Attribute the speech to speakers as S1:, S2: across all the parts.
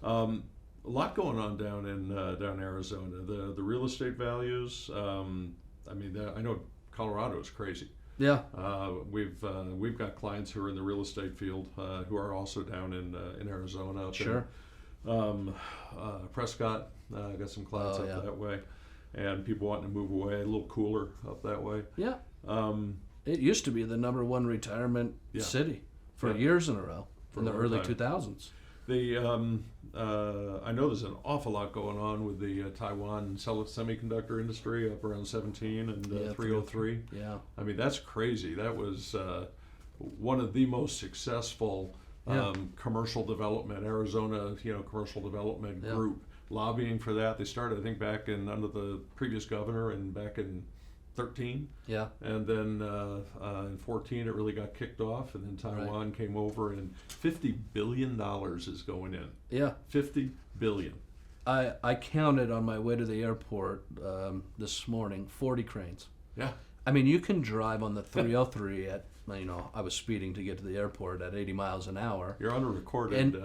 S1: A lot going on down in Arizona. The real estate values. I know Colorado is crazy.
S2: Yeah.
S1: We've got clients who are in the real estate field who are also down in Arizona. Up
S2: Sure.
S1: Prescott, got some clients up that way, and people wanting to move away, a little cooler up that way.
S2: Yeah. It used to be the #1 retirement city for years in a row in the early 2000s.
S1: I know there's an awful lot going on with the Taiwan semiconductor industry up around 17 and 303.
S2: Yeah.
S1: I mean, that's crazy. That was one of the most successful commercial development, Arizona, commercial development group lobbying for that. They started, I think, back under the previous governor and back in 13.
S2: Yeah.
S1: And then in 14 it really got kicked off, and then Taiwan came over, and $50 billion is going in.
S2: Yeah.
S1: $50 billion.
S2: I counted on my way to the airport this morning 40 cranes.
S1: Yeah.
S2: I mean, you can drive on the 303 at, I was speeding to get to the airport at 80 miles an hour.
S1: You're on a recorded.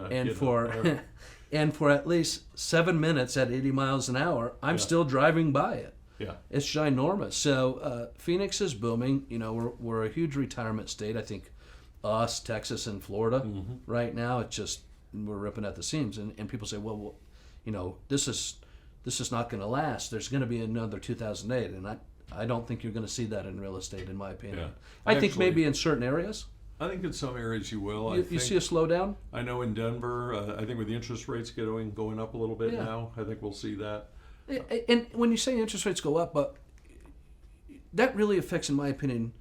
S2: And for at least 7 minutes at 80 miles an hour, I'm still driving by it.
S1: Yeah.
S2: It's ginormous. So Phoenix is booming. We're a huge retirement state. I think us, Texas, and Florida right now, it's just, we're ripping at the seams. And people say, well, this is not going to last. There's going to be another 2008. And I don't think you're going to see that in real estate, in my opinion.
S1: Yeah.
S2: I think maybe in certain areas.
S1: I think in some areas you will.
S2: You see a slowdown?
S1: I know in Denver, I think with the interest rates going up a little bit now, I think we'll see that.
S2: And when you say interest rates go up, but that really affects, in my opinion,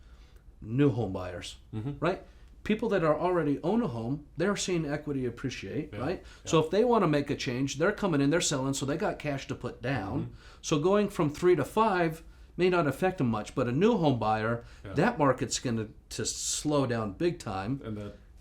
S2: new home buyers, right? People that are already own a home, they're seeing equity appreciate, right? Yeah. So if they want to make a change, they're coming in, they're selling, so they got cash to put down. So going from 3 to 5 may not affect them much, but a new home buyer, that market's going to slow down big time.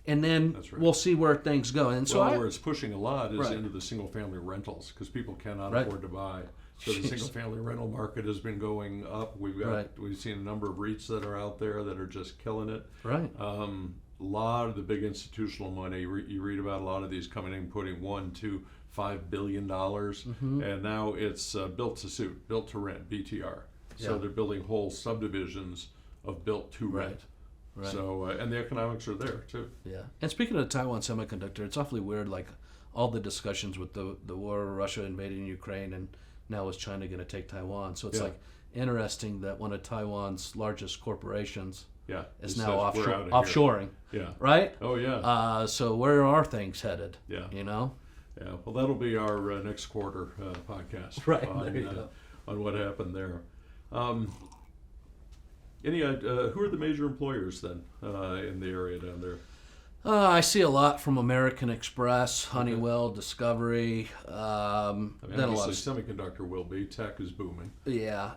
S2: And then we'll see where things go. And so
S1: where it's pushing a lot is into the single-family rentals, because people cannot afford to buy. So the single-family rental market has been going up. We've seen a number of REITs that are out there that are just killing it.
S2: Right.
S1: A lot of the big institutional money, you read about a lot of these coming in, putting $1, $2, $5 billion, and now it's built to suit, built to rent, BTR. So they're building whole subdivisions of built to rent. Right. So, and the economics are there too.
S2: Yeah. And speaking of Taiwan Semiconductor, it's awfully weird, like all the discussions with the war, Russia invading Ukraine, and now is China going to take Taiwan? So it's like interesting that one of Taiwan's largest corporations is now offshoring.
S1: Yeah.
S2: Right?
S1: Oh, yeah.
S2: So where are things headed?
S1: Yeah.
S2: Yeah.
S1: Well, that'll be our next quarter podcast.
S2: Right.
S1: On what happened there. Who are the major employers then in the area down there?
S2: I see a lot from American Express, Honeywell, Discovery.
S1: Then semiconductor will be. Tech is booming.
S2: Yeah.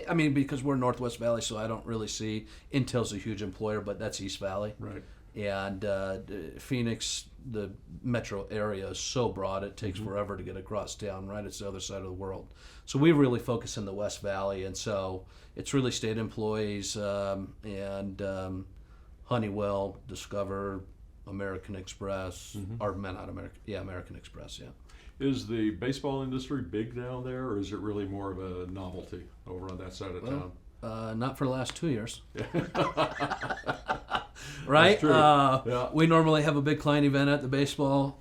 S2: I mean, because we're Northwest Valley, so I don't really see. Intel's a huge employer, but that's East Valley.
S1: Right.
S2: And Phoenix, the metro area is so broad, it takes forever to get across town, right? It's the other side of the world. So we really focus in the West Valley, and so it's really state employees and Honeywell, Discover, American Express, or not American, American Express,
S1: Is the baseball industry big down there, or is it really more of a novelty over on that side of town?
S2: Not for the last 2 years. Right?
S1: That's true.
S2: We normally have a big client event at the baseball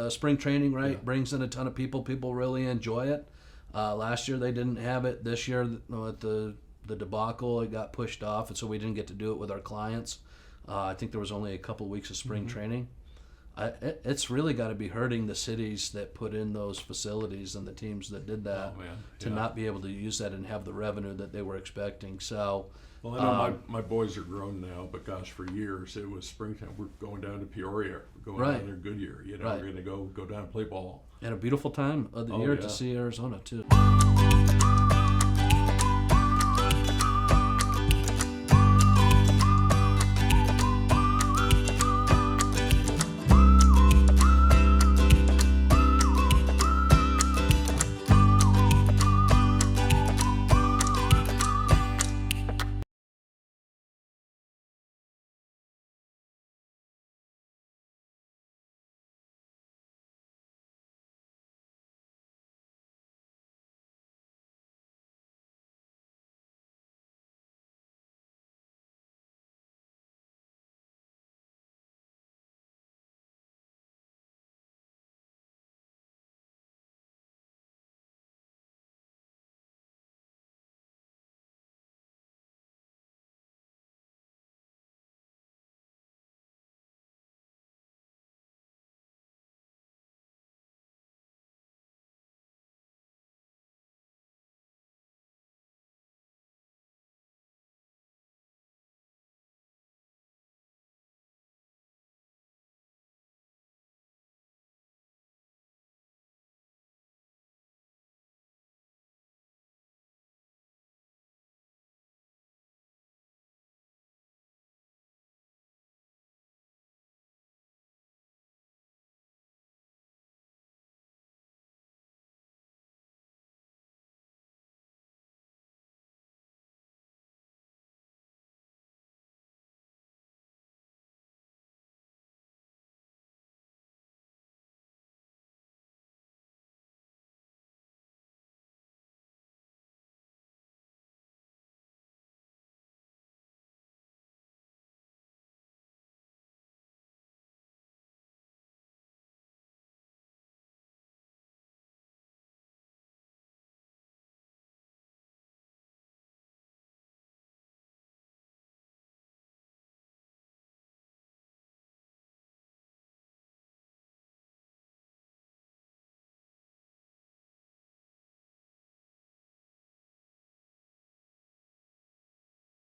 S2: spring training, right? Yeah. Brings in a ton of people. People really enjoy it. Last year they didn't have it. This year, at the debacle, it got pushed off, and so we didn't get to do it with our clients. I think there was only a couple weeks of spring training. It's really got to be hurting the cities that put in those facilities and the teams that did that to not be able to use that and have the revenue that they were expecting. So,
S1: well, I know my boys are grown now, but gosh, for years it was springtime. We're going down to Peoria, we're going down there Goodyear. We're going to go down and play ball.
S2: And a beautiful time of the year to see Arizona too.